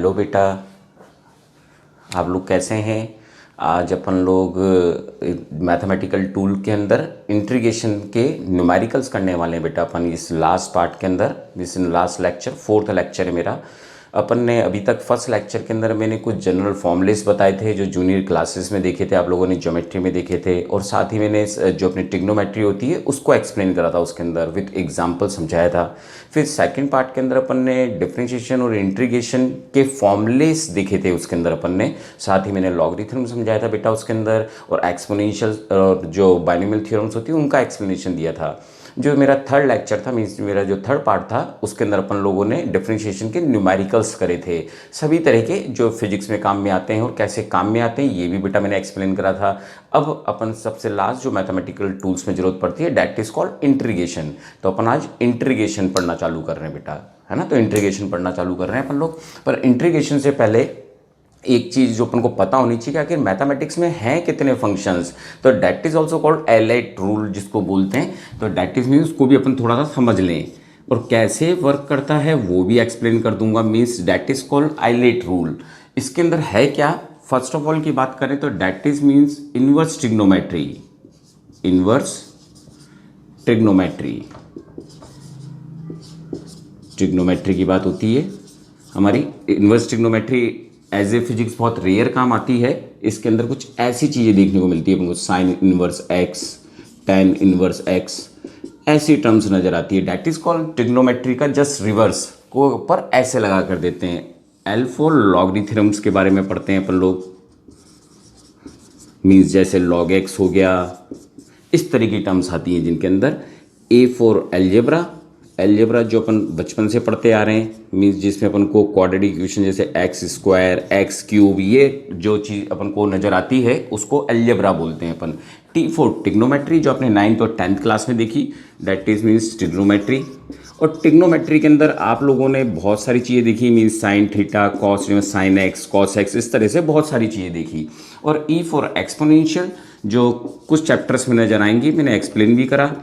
Hello बेटा, आप लोग कैसे हैं। आज अपन लोग मैथमेटिकल टूल के अंदर इंटीग्रेशन के न्यूमेरिकल्स करने वाले हैं बेटा। अपन इस लास्ट पार्ट के अंदर, this in last lecture, fourth lecture है मेरा। अपन ने अभी तक फर्स्ट लेक्चर के अंदर मैंने कुछ जनरल फॉर्मूलेस बताए थे जो जूनियर क्लासेस में देखे थे, आप लोगों ने ज्योमेट्री में देखे थे, और साथ ही मैंने जो अपनी ट्रिग्नोमेट्री होती है उसको एक्सप्लेन करा था, उसके अंदर विथ एग्जांपल समझाया था। फिर सेकंड पार्ट के अंदर अपन ने डिफरेंशिएशन और इंटीग्रेशन के फॉर्मूलेस देखे थे, उसके अंदर अपन ने साथ ही मैंने लॉगरिथम समझाया था बेटा उसके अंदर, और एक्सपोनेंशियल और जो बाइनोमियल थ्योरम्स होती है उनका एक्सप्लेनेशन दिया था। जो मेरा थर्ड लेक्चर था, मीन्स मेरा जो थर्ड पार्ट था, उसके अंदर अपन लोगों ने डिफरेंशिएशन के न्यूमेरिकल्स करे थे, सभी तरह के जो फिजिक्स में काम में आते हैं और कैसे काम में आते हैं ये भी बेटा मैंने एक्सप्लेन करा था। अब अपन सबसे लास्ट जो मैथमेटिकल टूल्स में जरूरत पड़ती है डैट इज कॉल्ड इंटीग्रेशन। तो अपन आज इंटीग्रेशन पढ़ना चालू कर रहे हैं बेटा, है ना। तो इंटीग्रेशन पढ़ना चालू कर रहे हैं अपन लोग, पर इंटीग्रेशन से पहले एक चीज़ जो अपन को पता होनी चाहिए कि आखिर मैथमेटिक्स में हैं कितने फंक्शंस। तो that is also called ILATE rule जिसको बोलते हैं। तो डेट इज मीन्स उसको भी अपन थोड़ा सा समझ लें, और कैसे वर्क करता है वो भी एक्सप्लेन कर दूंगा। Means that is called ILATE rule. इसके अंदर है क्या, फर्स्ट ऑफ ऑल की बात करें तो that is means inverse trigonometry. Inverse trigonometry, trigonometry की बात होती है हमारी। Inverse trigonometry as a physics बहुत रेयर काम आती है। इसके अंदर कुछ ऐसी चीज़ें देखने को मिलती है अपन को, sine inverse x, tan inverse x, ऐसी टर्म्स नज़र आती है। डैट इज कॉल्ड ट्रिग्नोमेट्री का जस्ट रिवर्स को ऊपर ऐसे लगा कर देते हैं। एल फॉर लॉगरिथम्स के बारे में पढ़ते हैं अपन लोग, मीन्स जैसे लॉग एक्स हो गया, इस तरह की टर्म्स आती हैं जिनके अंदर। ए फॉर एलजेब्रा, एलजेब्रा जो अपन बचपन से पढ़ते आ रहे हैं, मीन्स जिसमें अपन को क्वाड्रेटिक इक्वेशन जैसे एक्स स्क्वायर, एक्स क्यूब, ये जो चीज़ अपन को नज़र आती है उसको एलजेब्रा बोलते हैं अपन। टी फॉर ट्रिग्नोमेट्री जो आपने 9th और 10th क्लास में देखी, दैट इज मीन्स ट्रिग्नोमेट्री। और ट्रिग्नोमेट्री के अंदर आप लोगों ने बहुत सारी चीज़ें देखी, means sine theta, cos sine x, cos x, इस तरह से बहुत सारी चीज़ें देखी। और ई फॉर एक्सपोनेंशियल जो कुछ चैप्टर्स में नजर आएंगी, मैंने एक्सप्लेन भी करा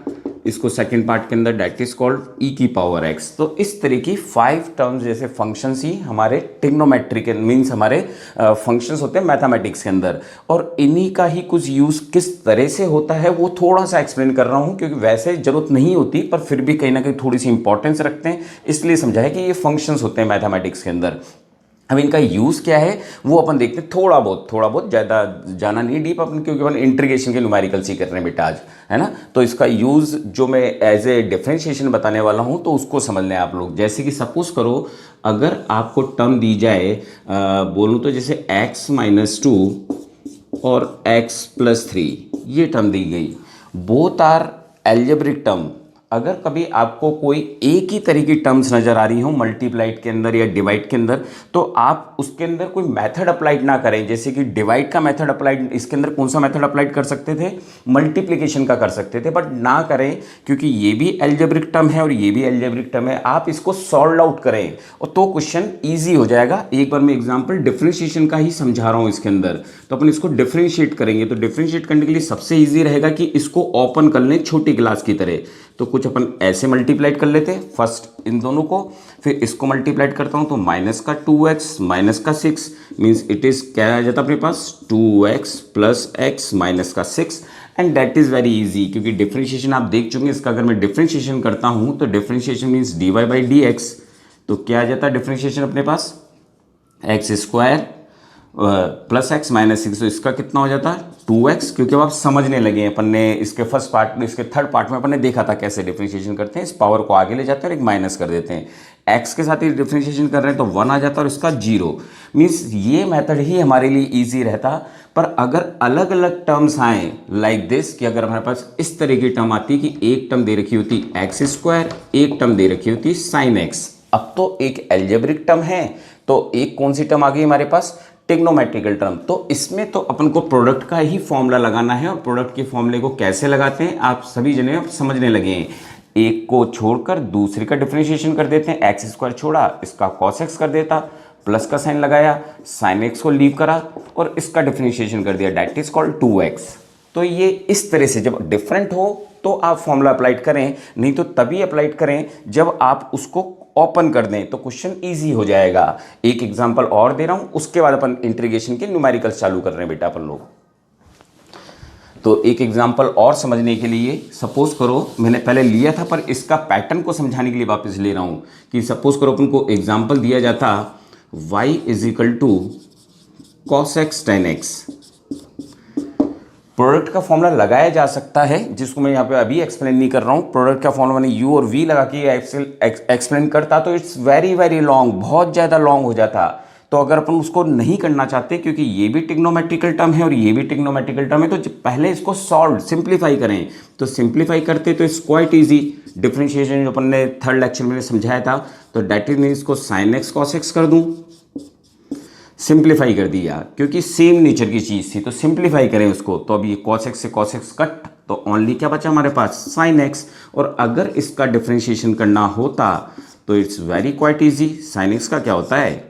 इसको सेकंड पार्ट के अंदर, डेट इज कॉल्ड ई की पावर एक्स। तो इस तरह की 5 टर्म्स जैसे फंक्शंस ही हमारे ट्रिग्नोमेट्री के मीन्स हमारे फंक्शंस होते हैं मैथमेटिक्स के अंदर। और इन्हीं का ही कुछ यूज़ किस तरह से होता है वो थोड़ा सा एक्सप्लेन कर रहा हूँ, क्योंकि वैसे जरूरत नहीं होती पर फिर भी कहीं ना कहीं थोड़ी सी इंपॉर्टेंस रखते हैं, इसलिए समझाया कि ये फंक्शंस होते हैं मैथमेटिक्स के अंदर। अब इनका यूज़ क्या है वो अपन देखते हैं, थोड़ा बहुत, ज़्यादा जाना नहीं डीप अपन, क्योंकि अपन इंटीग्रेशन के न्यूमेरिकल्स ही कर रहे हैं बेटा आज, है ना। तो इसका यूज़ जो मैं एज ए डिफरेंशिएशन बताने वाला हूँ तो उसको समझ लें आप लोग। जैसे कि सपोज करो अगर आपको टर्म दी जाए, बोलूँ तो जैसे x-2 और x+3, ये टर्म दी गई, बोथ आर एल्जेब्रिक टर्म। अगर कभी आपको कोई एक ही तरह की टर्म्स नज़र आ रही हो मल्टीप्लाइड के अंदर या डिवाइड के अंदर, तो आप उसके अंदर कोई मेथड अप्लाइड ना करें। जैसे कि डिवाइड का मेथड अप्लाइड, इसके अंदर कौन सा मेथड अप्लाइड कर सकते थे, मल्टीप्लिकेशन का कर सकते थे, बट ना करें, क्योंकि ये भी एल्जेब्रिक टर्म है और ये भी एल्जेब्रिक टर्म है। आप इसको सॉल्व आउट करें और तो क्वेश्चन ईजी हो जाएगा। एक बार मैं एग्जाम्पल डिफरेंशिएशन का ही समझा रहा हूँ इसके अंदर, तो अपन इसको डिफरेंशिएट करेंगे। तो डिफरेंशिएट करने के लिए सबसे ईजी रहेगा कि इसको ओपन कर लें छोटी क्लास की तरह। तो कुछ अपन ऐसे मल्टीप्लाइड कर लेते हैं, फर्स्ट इन दोनों को, फिर इसको मल्टीप्लाइड करता हूं तो माइनस का 2x माइनस का 6, मीन्स इट इज क्या आ जाता है अपने पास 2x प्लस x माइनस का 6। And that is very easy, क्योंकि डिफरेंशिएशन आप देख चुके हैं इसका। अगर मैं डिफरेंशिएशन करता हूं तो डिफरेंशिएशन मीन्स dy/dx, तो क्या आ जाता है डिफरेंशिएशन अपने पास X square plus X minus 6, तो इसका कितना हो जाता है 2x। क्योंकि अब आप समझने लगे हैं, अपन ने इसके फर्स्ट पार्ट में, इसके थर्ड पार्ट में अपन ने देखा था कैसे डिफरेंशिएशन करते हैं। इस पावर को आगे ले जाते हैं और एक माइनस कर देते हैं, x के साथ ही डिफरेंशिएशन कर रहे हैं तो 1 आ जाता है और इसका 0। मीन्स ये मेथड ही हमारे लिए ईजी रहता। पर अगर अलग अलग टर्म्स आए लाइक दिस, कि अगर हमारे पास इस तरह की टर्म आती है कि एक टर्म दे रखी होती एक्स स्क्वायर, एक टर्म दे रखी होती साइन एक्स, अब तो एक एल्जेब्रिक टर्म है, तो एक कौन सी टर्म आ गई हमारे पास, ट्रिग्नोमेट्रिकल टर्म। तो इसमें तो अपन को प्रोडक्ट का ही फॉर्मूला लगाना है, और प्रोडक्ट के फॉर्मूले को कैसे लगाते हैं आप सभी जने समझने लगे हैं। एक को छोड़कर दूसरे का डिफरेंशिएशन कर देते हैं, एक्स स्क्वायर छोड़ा इसका कॉस एक्स कर देता, प्लस का साइन लगाया, साइन एक्स को लीव करा और इसका डिफरेंशिएशन कर दिया, दैट इज कॉल्ड 2x। तो ये इस तरह से जब डिफरेंट हो तो आप फॉर्मूला अप्लाइड करें, नहीं तो तभी अप्लाइड करें जब आप उसको ओपन कर दें तो क्वेश्चन ईजी हो जाएगा। एक एग्जाम्पल और दे रहा हूँ, उसके बाद अपन इंटीग्रेशन के न्यूमेरिकल्स चालू कर रहे हैं बेटा अपन लोग। तो एक एग्जाम्पल और समझने के लिए, सपोज करो मैंने पहले लिया था पर इसका पैटर्न को समझाने के लिए वापस ले रहा हूँ कि सपोज करो अपन को एग्जाम्पल दिया जाता y is equal to cos x tan x। Product का फॉर्मूला लगाया जा सकता है, जिसको मैं यहाँ पे अभी एक्सप्लेन नहीं कर रहा हूँ। प्रोडक्ट का फॉर्मूला मैंने u और v लगा के एक्सप्लेन करता तो इट्स वेरी वेरी लॉन्ग, बहुत ज़्यादा लॉन्ग हो जाता। तो अगर अपन उसको नहीं करना चाहते, क्योंकि ये भी ट्रिग्नोमेट्रिकल टर्म है और ये भी ट्रिग्नोमेट्रिकल टर्म है, तो पहले इसको सॉल्व सिंप्लीफाई करें। तो सिंप्लीफाई करते तो इट्स क्वाइट ईजी। डिफरेंशिएशन जो अपन ने थर्ड लेक्चर में समझाया था, तो डेट इज मीन इसको साइन एक्स कॉस एक्स कर दूं, सिंप्लीफाई कर दिया क्योंकि सेम नेचर की चीज़ थी, तो सिंप्लीफाई करें उसको। तो अब ये कॉस एक्स से कॉस एक्स कट, तो ओनली क्या बचा हमारे पास, साइन एक्स। और अगर इसका डिफरेंशिएशन करना होता तो it's very quite easy, sine x का क्या होता है,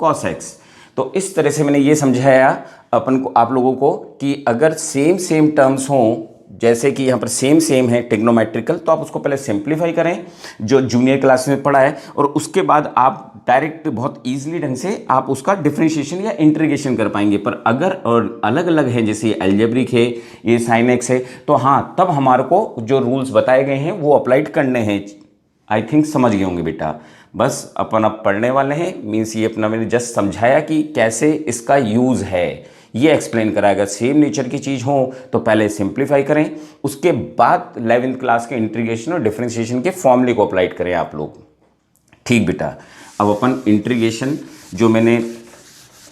कॉस एक्स। तो इस तरह से मैंने ये समझाया अपन को, आप लोगों को, कि अगर सेम टर्म्स हों, जैसे कि यहाँ पर सेम है ट्रिग्नोमेट्रिकल, तो आप उसको पहले सिंप्लीफाई करें जो जूनियर क्लास में पढ़ा है, और उसके बाद आप डायरेक्ट बहुत इजीली ढंग से आप उसका डिफरेंशिएशन या इंटीग्रेशन कर पाएंगे। पर अगर और अलग अलग है, जैसे ये एल्जेब्रिक है, ये साइन एक्स है, तो हाँ तब हमारे को जो रूल्स बताए गए हैं वो अप्लाइड करने हैं। आई थिंक समझ गए होंगे बेटा। बस अपन अब पढ़ने वाले हैं, मीन्स ये अपना मैंने जस्ट समझाया कि कैसे इसका यूज़ है, ये एक्सप्लेन करा। अगर सेम नेचर की चीज़ हो तो पहले सिंप्लीफाई करें, उसके बाद 11th क्लास के इंटीग्रेशन और डिफरेंशिएशन के फॉर्मूले को अप्लाइड करें आप लोग। ठीक बेटा, अब अपन इंटीग्रेशन जो मैंने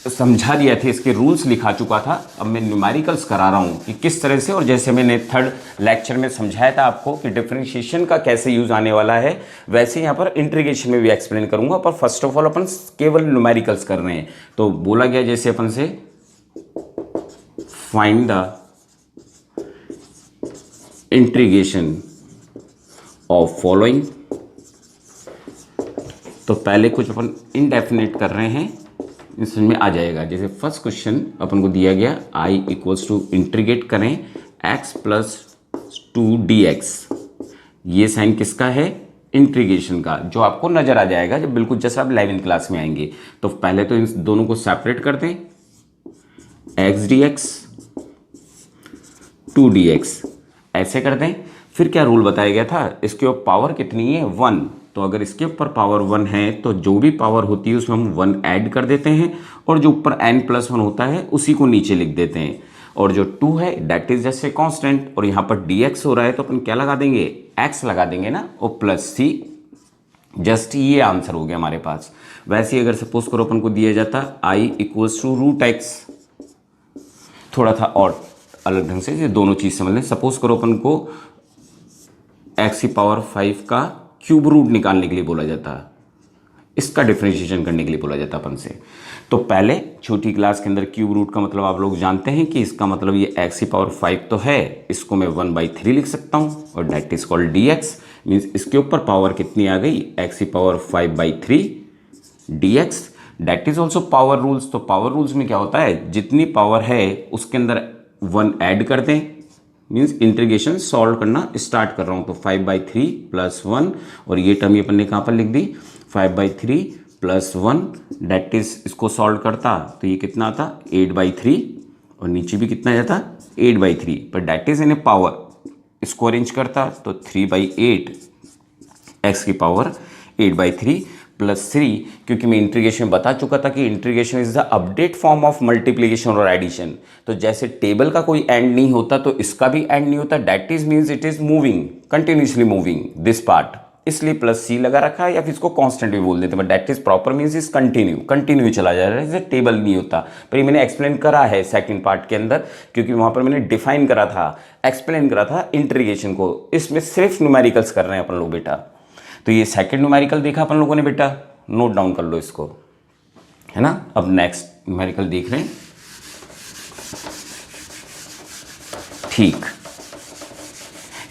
समझा दिया थे, इसके रूल्स लिखा चुका था, अब मैं न्यूमेरिकल्स करा रहा हूँ कि किस तरह से, और जैसे मैंने थर्ड लेक्चर में समझाया था आपको कि डिफरेंशिएशन का कैसे यूज़ आने वाला है, वैसे यहाँ पर इंटीग्रेशन में भी एक्सप्लेन करूँगा। पर फर्स्ट ऑफ ऑल अपन केवल न्यूमेरिकल्स कर रहे हैं। तो बोला गया जैसे अपन से, find the integration of following. तो पहले कुछ अपन इनडेफिनेट कर रहे हैं, समझ में आ जाएगा। जैसे फर्स्ट क्वेश्चन अपन को दिया गया, i इक्वल्स टू इंटीग्रेट करें x प्लस 2dx। ये साइन किसका है, इंटीग्रेशन का, जो आपको नजर आ जाएगा जब बिल्कुल जैसे आप 11th क्लास में आएंगे। तो पहले तो इन दोनों को सेपरेट कर दें, x dx 2dx ऐसे कर दें। फिर क्या रूल बताया गया था, इसके ऊपर पावर कितनी है, 1। तो अगर इसके ऊपर पावर 1 है तो जो भी पावर होती है उसमें हम 1 ऐड कर देते हैं, और जो ऊपर n+1 होता है उसी को नीचे लिख देते हैं। और जो 2 है that is just a constant, और यहाँ पर dx हो रहा है तो अपन क्या लगा देंगे, x लगा देंगे ना, और प्लस c। जस्ट ये आंसर हो गया हमारे पास। वैसे ही अगर सपोज करो अपन को दिया जाता i equals to root x, थोड़ा था और अलग ढंग से ये दोनों चीज़ समझ लें। सपोज करो अपन को x की पावर 5 का क्यूब रूट निकालने के लिए बोला जाता, इसका डिफरेंशिएशन करने के लिए बोला जाता अपन से। तो पहले छोटी क्लास के अंदर क्यूब रूट का मतलब आप लोग जानते हैं कि इसका मतलब ये x की पावर 5 तो है, इसको मैं 1/3 लिख सकता हूँ, और that is called dx। Means इसके ऊपर पावर कितनी आ गई, x की power 5/3 dx। That is also power rules. तो पावर रूल्स में क्या होता है, जितनी पावर है उसके अंदर 1 ऐड कर दें, मीन्स इंटीग्रेशन सॉल्व करना स्टार्ट कर रहा हूँ। तो 5/3 + 1, और ये टर्म ये अपन ने कहाँ पर लिख दी, 5/3 + 1, डेट इज, इसको सॉल्व करता तो ये कितना आता, 8/3, और नीचे भी कितना जाता, 8/3, पर that is in a power, इसको अरेंज करता तो 3/8 x की पावर 8/3 + 3, क्योंकि मैं इंटीग्रेशन में बता चुका था कि integration is the update form of multiplication और एडिशन। तो जैसे टेबल का कोई एंड नहीं होता तो इसका भी एंड नहीं होता, that is means it is moving, continuously moving this part, इसलिए +c लगा रखा है, या फिर इसको कांस्टेंट भी बोल देते हैं। That is proper means is continue चला जा रहा है, जैसे टेबल नहीं होता। पर ये मैंने एक्सप्लेन करा है सेकंड पार्ट के अंदर, क्योंकि वहां पर मैंने डिफाइन करा था, एक्सप्लेन करा था इंटीग्रेशन को। इसमें सिर्फ न्यूमेरिकल्स कर रहे हैं अपन लोग बेटा। तो ये सेकंड न्यूमेरिकल देखा अपन लोगों ने बेटा, नोट डाउन कर लो इसको, है ना। अब नेक्स्ट न्यूमेरिकल देख रहे हैं, ठीक।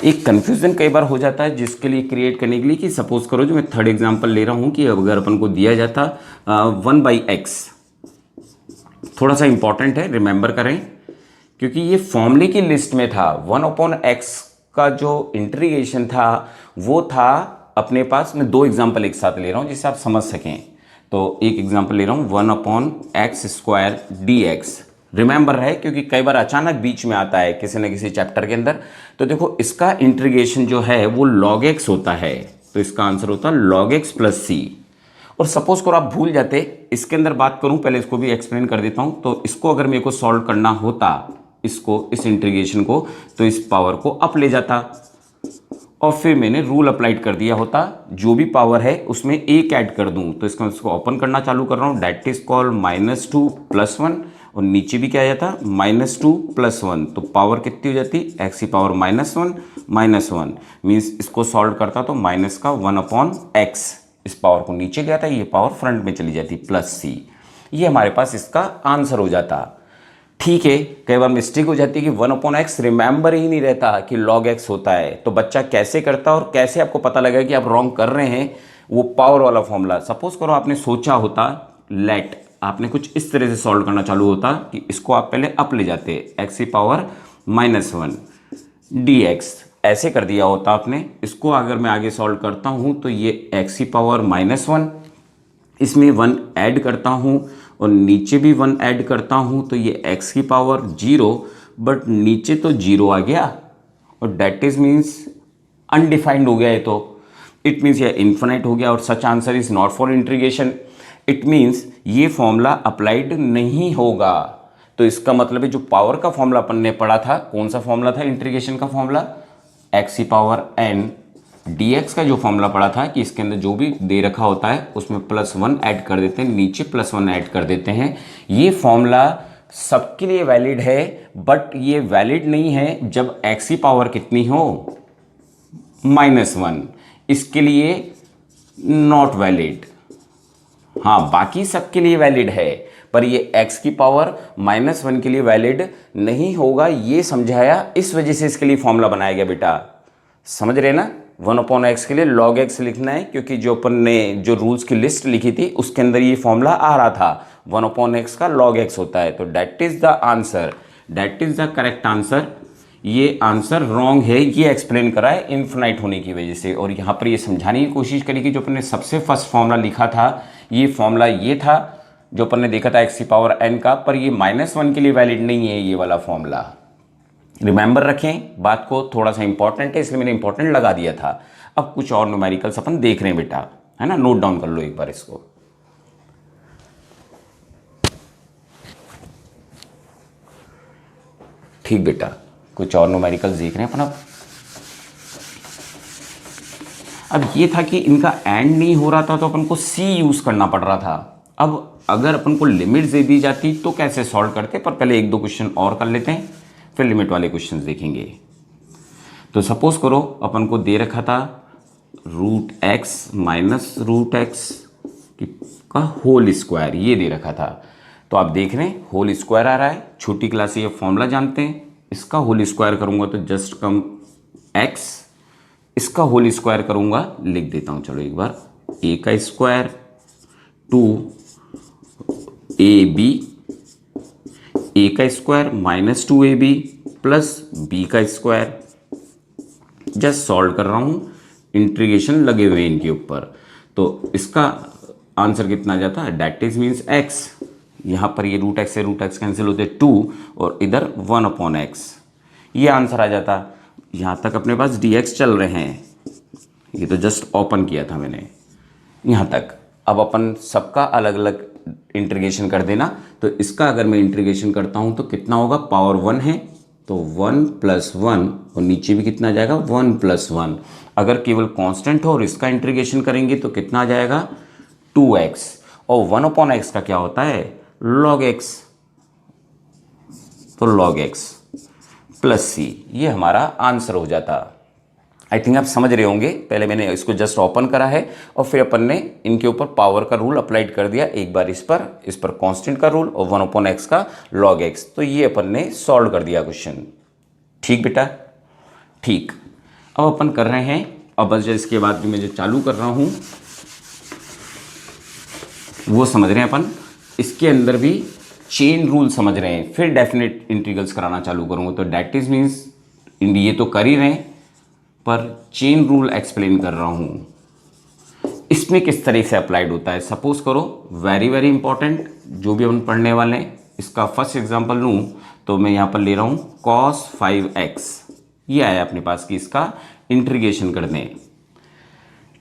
एक कंफ्यूजन कई बार हो जाता है, जिसके लिए क्रिएट करने के लिए कि सपोज करो, जो मैं थर्ड एग्जांपल ले रहा हूं, कि अगर अपन को दिया जाता 1/x, थोड़ा सा इंपॉर्टेंट है, रिमेंबर करें, क्योंकि ये फॉर्मूले की लिस्ट में था। 1/x का जो इंटीग्रेशन था वो था अपने पास मैं 2 एग्जाम्पल एक साथ ले रहा हूँ जिससे आप समझ सकें। तो एक एग्जाम्पल ले रहा हूँ 1/x² dx। रिमेंबर रहे क्योंकि कई बार अचानक बीच में आता है किसी न किसी चैप्टर के अंदर। तो देखो इसका इंटीग्रेशन जो है वो log x होता है, तो इसका आंसर होता है log x + c। और सपोज करो आप भूल जाते, इसके अंदर बात करूं, पहले इसको भी एक्सप्लेन कर देता हूं। तो इसको अगर मेरे को सॉल्व करना होता, इसको, इस इंटीग्रेशन को, तो इस पावर को अप ले जाता और फिर मैंने रूल अप्लाइड कर दिया होता, जो भी पावर है उसमें एक ऐड कर दूं। तो इसको ओपन करना चालू कर रहा हूं, डेट इज कॉल्ड -2 + 1, और नीचे भी क्या आ जाता -2 + 1। तो पावर कितनी हो जाती, x की पावर -1 मीन्स इसको सॉल्व करता तो माइनस का 1/x, इस पावर को नीचे ले आता, ये पावर फ्रंट में चली जाती +c। ये हमारे पास इसका आंसर हो जाता। ठीक है, कई बार मिस्टेक हो जाती है कि 1/x रिमेंबर ही नहीं रहता कि log x होता है। तो बच्चा कैसे करता और कैसे आपको पता लगेगा कि आप रॉन्ग कर रहे हैं, वो पावर वाला फॉर्मूला। सपोज करो आपने सोचा होता लेट, आपने कुछ इस तरह से सॉल्व करना चालू होता कि इसको आप पहले अप ले जाते, x की पावर -1 dx, ऐसे कर दिया होता आपने। इसको अगर मैं आगे सॉल्व करता हूं तो ये x की पावर -1, इसमें 1 ऐड करता हूं और नीचे भी 1 ऐड करता हूं, तो ये x की पावर 0, बट नीचे तो 0 आ गया और डेट इज मीन्स अनडिफाइंड हो गया। ये तो इट मीन्स ये इन्फिनाइट हो गया और such answer is not for integration. It means ये फॉर्मूला अप्लाइड नहीं होगा। तो इसका मतलब है जो पावर का फॉर्मूला अपन ने पढ़ा था, कौन सा फॉर्मूला था इंटीग्रेशन का फॉर्मूला, x की पावर n dx का जो फॉर्मूला पढ़ा था कि इसके अंदर जो भी दे रखा होता है उसमें +1 ऐड कर देते हैं, नीचे +1 ऐड कर देते हैं। ये फॉर्मूला सबके लिए वैलिड है, बट ये वैलिड नहीं है जब x की पावर कितनी हो, -1, इसके लिए नॉट वैलिड। हाँ, बाकी सबके लिए वैलिड है, पर ये x की पावर -1 के लिए वैलिड नहीं होगा, ये समझाया, इस वजह से इसके लिए फॉर्मूला बनाया गया। बेटा समझ रहे ना, 1/x के लिए log x लिखना है, क्योंकि जो अपन ने जो रूल्स की लिस्ट लिखी थी उसके अंदर ये फॉर्मूला आ रहा था, 1/x का log x होता है। तो that is the answer, that is the correct answer. ये आंसर रॉन्ग है, ये एक्सप्लेन करा है इन्फिनाइट होने की वजह से। और यहाँ पर ये समझाने की कोशिश करी कि जो अपन ने सबसे फर्स्ट फॉर्मूला लिखा था, ये फॉर्मूला ये था जो अपन ने देखा था x की पावर n का, पर ये -1 के लिए वैलिड नहीं है ये वाला फॉर्मूला। रिमेंबर रखें बात को, थोड़ा सा इंपॉर्टेंट है इसलिए मैंने इंपॉर्टेंट लगा दिया था। अब कुछ और न्यूमेरिकल्स अपन देख रहे हैं बेटा, है ना, नोट डाउन कर लो एक बार इसको। ठीक बेटा, कुछ और न्यूमेरिकल्स देख रहे हैं अपन। अब ये था कि इनका एंड नहीं हो रहा था तो अपन को सी यूज करना पड़ रहा था। अब अगर अपन को लिमिट्स दे दी जाती तो कैसे सॉल्व करते, पर पहले 1-2 क्वेश्चन और कर लेते हैं, फिर लिमिट वाले क्वेश्चंस देखेंगे। तो सपोज करो अपन को दे रखा था √x - √x का होल स्क्वायर, ये दे रखा था। तो आप देख रहे हैं होल स्क्वायर आ रहा है, छोटी क्लास से ये फॉर्मूला जानते हैं, इसका होल स्क्वायर करूंगा तो जस्ट कम x, इसका होल स्क्वायर करूंगा, लिख देता हूं चलो एक बार, a का स्क्वायर 2ab, a का स्क्वायर -2ab प्लस b का स्क्वायर। जस्ट सॉल्व कर रहा हूं, इंटीग्रेशन लगे हुए हैं इनके ऊपर। तो इसका आंसर कितना आ जाता है, डेट इज मीन्स x, यहां पर ये √x से √x कैंसिल होते 2 और इधर 1/x, ये आंसर आ जाता। यहां तक अपने पास dx चल रहे हैं, ये तो जस्ट ओपन किया था मैंने यहां तक। अब अपन सबका अलग अलग इंटीग्रेशन कर देना। तो इसका अगर मैं इंटीग्रेशन करता हूं तो कितना होगा, पावर 1 है तो 1 + 1 और नीचे भी कितना आ जाएगा 1 + 1। अगर केवल कांस्टेंट हो और इसका इंटीग्रेशन करेंगे तो कितना आ जाएगा 2x, और 1/x का क्या होता है log x, तो log x + c, ये हमारा आंसर हो जाता। आई थिंक आप समझ रहे होंगे, पहले मैंने इसको जस्ट ओपन करा है और फिर अपन ने इनके ऊपर पावर का रूल अप्लाइड कर दिया, एक बार इस पर कांस्टेंट का रूल और 1/x का log x, तो ये अपन ने सॉल्व कर दिया क्वेश्चन। ठीक बेटा, ठीक। अब अपन कर रहे हैं, अब बस इसके बाद मैं जो चालू कर रहा हूं वो समझ रहे हैं अपन, इसके अंदर भी चेन रूल समझ रहे हैं, फिर डेफिनेट इंटीग्रल्स कराना चालू करूंगा। तो डेट इज मीन्स ये तो कर ही रहे हैं, पर चेन रूल एक्सप्लेन कर रहा हूं। इसमें किस तरह से अप्लाइड होता है, सपोज करो वेरी वेरी इंपॉर्टेंट जो भी हम पढ़ने वाले हैं, इसका फर्स्ट एग्जांपल लूँ तो मैं यहाँ पर ले रहा हूँ cos 5x, ये आया अपने पास कि इसका इंटीग्रेशन कर दें।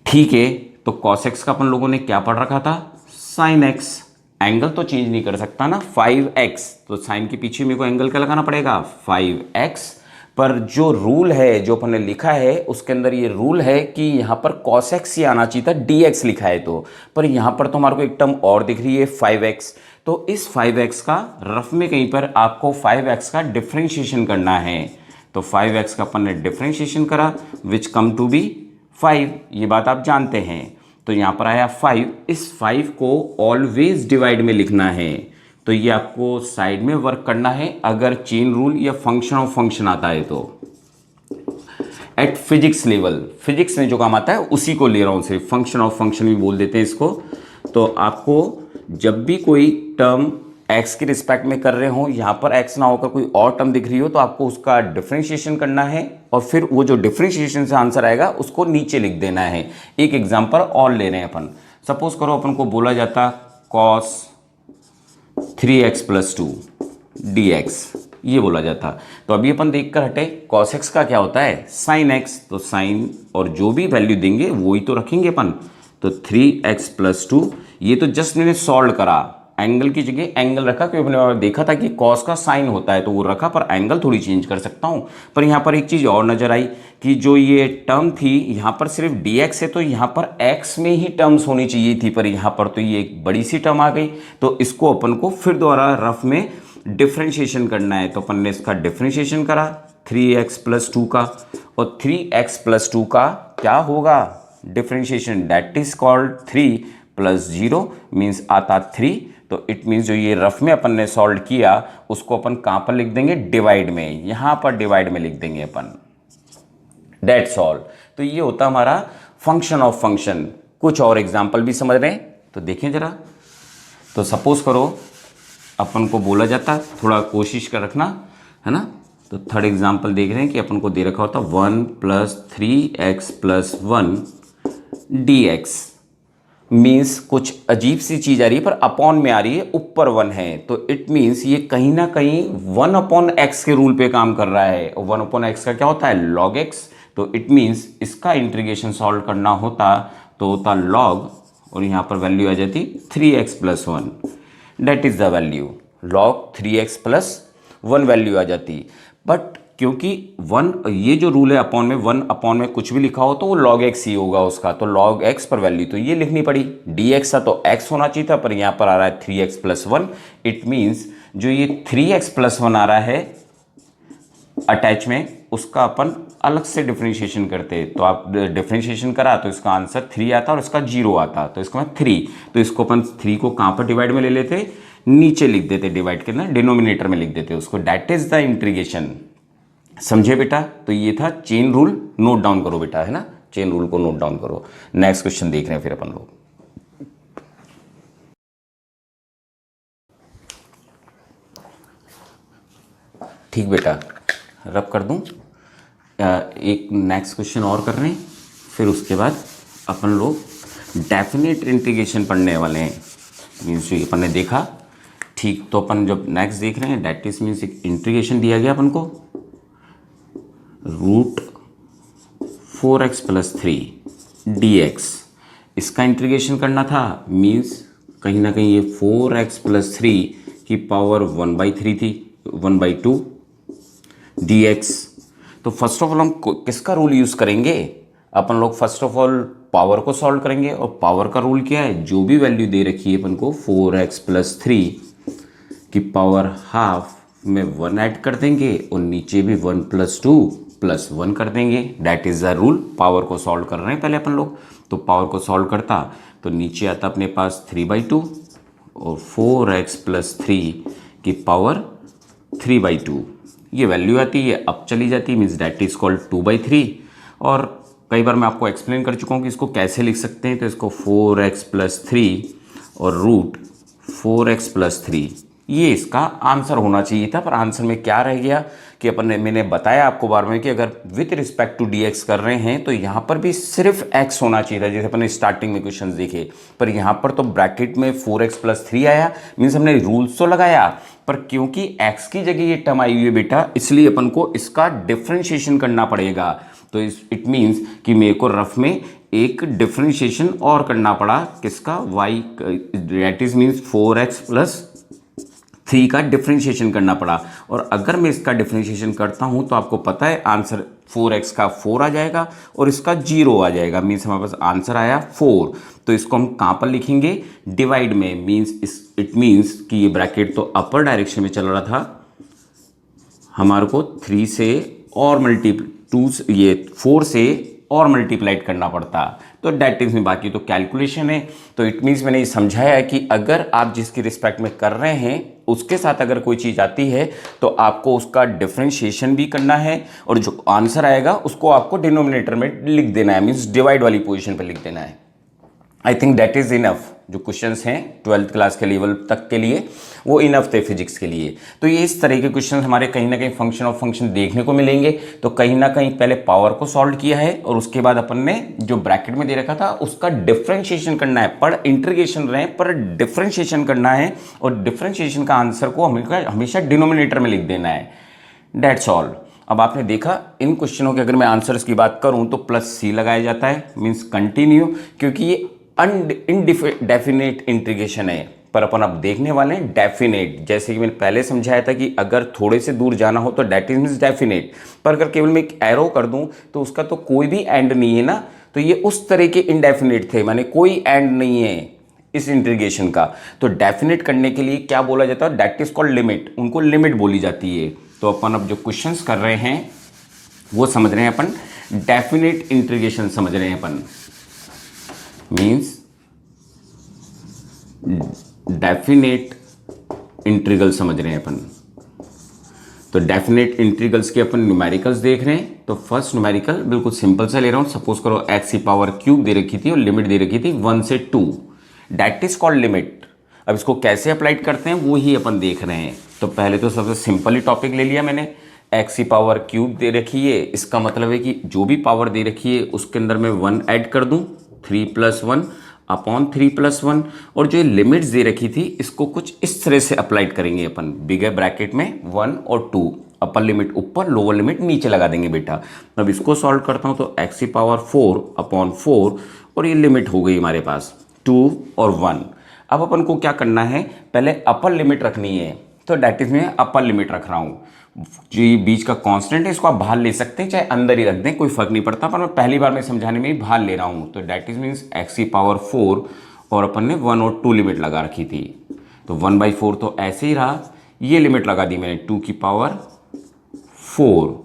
ठीक है, तो cos x का अपन लोगों ने क्या पढ़ रखा था, sin x, एंगल तो चेंज नहीं कर सकता ना, 5x, तो साइन के पीछे मेरे को एंगल क्या लगाना पड़ेगा 5x, पर जो रूल है जो अपन ने लिखा है उसके अंदर ये रूल है कि यहाँ पर cos x ही आना चाहिए था, dx लिखा है तो, पर यहाँ पर तो हमारे को एक टर्म और दिख रही है 5x, तो इस 5x का रफ में कहीं पर आपको 5x का डिफ्रेंशिएशन करना है, तो 5x का अपन ने डिफ्रेंशिएशन करा विच कम टू बी 5, ये बात आप जानते हैं। तो यहाँ पर आया 5, इस 5 को ऑलवेज डिवाइड में लिखना है, तो ये आपको साइड में वर्क करना है अगर चेन रूल या फंक्शन ऑफ फंक्शन आता है तो। एट फिजिक्स लेवल, फिजिक्स में जो काम आता है उसी को ले रहा हूँ, सिर्फ फंक्शन ऑफ फंक्शन भी बोल देते हैं इसको। तो आपको जब भी कोई टर्म x के रिस्पेक्ट में कर रहे हो, यहाँ पर x ना होकर कोई और टर्म दिख रही हो, तो आपको उसका डिफरेंशिएशन करना है और फिर वो जो डिफरेंशिएशन से आंसर आएगा उसको नीचे लिख देना है। एक एग्जांपल और ले रहे हैं अपन, सपोज करो अपन को बोला जाता cos 3x + 2 dx, ये बोला जाता, तो अभी अपन देख कर हटे cos x का क्या होता है sin x, तो sin और जो भी वैल्यू देंगे वो ही तो रखेंगे अपन, तो 3x + 2, ये तो जस्ट मैंने सॉल्व करा, एंगल की जगह एंगल रखा क्योंकि मैंने देखा था कि cos का साइन होता है तो वो रखा, पर एंगल थोड़ी चेंज कर सकता हूँ। पर यहाँ पर एक चीज़ और नजर आई कि जो ये टर्म थी यहाँ पर सिर्फ dx है, तो यहाँ पर x में ही टर्म्स होनी चाहिए थी, पर यहाँ पर तो ये एक बड़ी सी टर्म आ गई, तो इसको अपन को फिर दोबारा रफ में डिफ्रेंशिएशन करना है, तो अपन ने इसका डिफ्रेंशिएशन करा 3x + 2 का, और 3x + 2 का क्या होगा differentiation, that is called 3 + 0 means आता 3, तो इट मीन्स जो ये रफ में अपन ने सॉल्व किया उसको अपन कहाँ पर लिख देंगे डिवाइड में, यहाँ पर डिवाइड में लिख देंगे अपन, दैट्स ऑल। तो ये होता हमारा फंक्शन ऑफ फंक्शन। कुछ और एग्जाम्पल भी समझ रहे हैं तो देखें जरा, तो सपोज करो अपन को बोला जाता, थोड़ा कोशिश कर रखना है ना, तो थर्ड एग्जाम्पल देख रहे हैं कि अपन को दे रखा होता 1 + 3x + 1 dx, मीन्स कुछ अजीब सी चीज आ रही है पर अपॉन में आ रही है, ऊपर 1 है, तो इट मीन्स ये कहीं ना कहीं 1/x के रूल पे काम कर रहा है, और 1/x का क्या होता है log x, तो इट मीन्स इसका इंटीग्रेशन सॉल्व करना होता तो होता log, और यहाँ पर वैल्यू आ जाती 3x + 1, that is the value, log 3x + 1 value आ जाती, बट क्योंकि 1 ये जो रूल है अपॉन में, 1/में में कुछ भी लिखा हो तो वो log x ही होगा उसका, तो log x पर वैल्यू तो ये लिखनी पड़ी, dx था तो x होना चाहिए था, पर यहाँ पर आ रहा है 3x + 1, इट मीन्स जो ये 3x + 1 आ रहा है अटैच में, उसका अपन अलग से डिफ्रेंशिएशन करते, तो आप डिफ्रेंशिएशन करा तो इसका आंसर 3 आता और इसका 0 आता, तो इसका मतलब 3, तो इसको अपन 3 को कहाँ पर डिवाइड में ले लेते, नीचे लिख देते, डिवाइड के ना डिनोमिनेटर में लिख देते उसको, दैट इज द इंटीग्रेशन। समझे बेटा, तो ये था चेन रूल, नोट डाउन करो बेटा, है ना, चेन रूल को नोट डाउन करो। नेक्स्ट क्वेश्चन देख रहे हैं फिर अपन लोग, ठीक बेटा, रब कर दूं, एक नेक्स्ट क्वेश्चन और कर रहे हैं, फिर उसके बाद अपन लोग डेफिनेट इंटीग्रेशन पढ़ने वाले हैं, मीन्स जो अपन ने देखा ठीक, तो अपन जब नेक्स्ट देख रहे हैं दैट इज मीन्स एक इंटीग्रेशन दिया गया अपन को √4x + 3 dx, इसका इंटीग्रेशन करना था, मीन्स कहीं ना कहीं ये 4x + 3 की पावर 1/3 थी, 1/2 dx, तो फर्स्ट ऑफ ऑल हम किसका रूल यूज़ करेंगे, अपन लोग फर्स्ट ऑफ ऑल पावर को सॉल्व करेंगे, और पावर का रूल क्या है, जो भी वैल्यू दे रखी है अपन को 4x + 3 की पावर ½ में 1 ऐड कर देंगे, और नीचे भी 1 + 2 + 1 कर देंगे, that is the rule. Power को सॉल्व कर रहे हैं पहले अपन लोग, तो पावर को सॉल्व करता तो नीचे आता अपने पास 3/2 और 4x + 3 की पावर 3/2, ये वैल्यू आती है, अब चली जाती है, मीन्स दैट इज कॉल्ड 2/3, और कई बार मैं आपको एक्सप्लेन कर चुका हूँ कि इसको कैसे लिख सकते हैं, तो इसको 4x + 3 और √4x + 3, ये इसका आंसर होना चाहिए था, पर आंसर में क्या रह गया कि मैंने बताया आपको बार में कि अगर विथ रिस्पेक्ट टू dx कर रहे हैं तो यहाँ पर भी सिर्फ x होना चाहिए था, जैसे अपन ने स्टार्टिंग में क्वेश्चन देखे, पर यहाँ पर तो ब्रैकेट में 4x+3 आया, मीन्स हमने रूल्स तो लगाया, पर क्योंकि x की जगह ये टर्म आई हुई है बेटा, इसलिए अपन को इसका डिफ्रेंशिएशन करना पड़ेगा। तो इट मीन्स कि मेरे को रफ में एक डिफ्रेंशिएशन और करना पड़ा, किसका, y, that is means 4x+3 का डिफ्रेंशिएशन करना पड़ा। और अगर मैं इसका डिफ्रेंशिएशन करता हूं तो आपको पता है आंसर 4x का 4 आ जाएगा और इसका 0 आ जाएगा, मीन्स हमारे पास आंसर आया 4। तो इसको हम कहां पर लिखेंगे, डिवाइड में, मीन्स इट मीन्स कि ये ब्रैकेट तो अपर डायरेक्शन में चल रहा था, हमारे को 3 से और ये 4 से और मल्टीप्लाइड करना पड़ता। तो डेट इज में बाकी तो कैलकुलेशन है। तो इट मीन्स मैंने ये समझाया है कि अगर आप जिसकी रिस्पेक्ट में कर रहे हैं उसके साथ अगर कोई चीज़ आती है तो आपको उसका डिफरेंशिएशन भी करना है और जो आंसर आएगा उसको आपको डिनोमिनेटर में लिख देना है, मीन्स डिवाइड वाली पोजीशन पर लिख देना है। I think that is enough. जो क्वेश्चंस हैं 12th क्लास के लेवल तक के लिए वो इनफ थे फिजिक्स के लिए। तो ये इस तरह के क्वेश्चंस हमारे कहीं ना कहीं फंक्शन ऑफ फंक्शन देखने को मिलेंगे। तो कहीं ना कहीं पहले पावर को सॉल्व किया है और उसके बाद अपन ने जो ब्रैकेट में दे रखा था उसका डिफरेंशिएशन करना है, पर इंटीग्रेशन रहे पर डिफरेंशिएशन करना है और डिफरेंशिएशन का आंसर को हमेशा डिनोमिनेटर में लिख देना है। That's all. अब आपने देखा इन क्वेश्चनों के अगर मैं आंसर्स की बात करूं तो +C लगाया जाता है, मीन्स कंटिन्यू, क्योंकि ये इनडेफिनेट इंटीग्रेशन है। पर अपन अब देखने वाले हैं डेफिनेट। जैसे कि मैंने पहले समझाया था कि अगर थोड़े से दूर जाना हो तो डेट इज मीन्स डेफिनेट, पर अगर केवल मैं एक एरो कर दूं तो उसका तो कोई भी एंड नहीं है ना। तो ये उस तरह के इनडेफिनेट थे, माने कोई एंड नहीं है इस इंटीग्रेशन का। तो डेफिनेट करने के लिए क्या बोला जाता है, दैट इज कॉल्ड लिमिट, उनको लिमिट बोली जाती है। तो अपन अब जो क्वेश्चंस कर रहे हैं वो समझ रहे हैं अपन, डेफिनेट इंटीग्रेशन समझ रहे हैं अपन, मीन्स डेफिनेट इंटीग्रल समझ रहे हैं अपन। तो डेफिनेट इंटीग्रल्स के अपन न्यूमेरिकल्स देख रहे हैं। तो फर्स्ट न्यूमेरिकल बिल्कुल सिंपल सा ले रहा हूं। सपोज करो x³ दे रखी थी और लिमिट दे रखी थी 1 से 2, दैट इज कॉल्ड लिमिट। अब इसको कैसे अप्लाइड करते हैं वो ही अपन देख रहे हैं। तो पहले तो सबसे सिंपल ही टॉपिक ले लिया मैंने, x³ दे रखी है, इसका मतलब है कि जो भी पावर दे रखी है उसके अंदर मैं 1 ऐड कर दूं, 3+1/3+1, और जो लिमिट्स दे रखी थी इसको कुछ इस तरह से अप्लाइड करेंगे अपन। बिगर ब्रैकेट में 1 और 2, अपर लिमिट ऊपर लोअर लिमिट नीचे लगा देंगे बेटा। अब इसको सॉल्व करता हूं तो x⁴/4 और ये लिमिट हो गई हमारे पास 2 और 1। अब अपन को क्या करना है, पहले अपर लिमिट रखनी है। तो डेट इज में अपर लिमिट रख रहा हूं। जो ये बीच का कांस्टेंट है इसको आप बाहर ले सकते हैं, चाहे अंदर ही रख दें, कोई फर्क नहीं पड़ता, पर मैं पहली बार में समझाने में ही बाहर ले रहा हूं। तो डेट इज मीन्स x⁴ और अपन ने 1 और 2 लिमिट लगा रखी थी। तो 1/4 तो ऐसे ही रहा, ये लिमिट लगा दी मैंने 2⁴,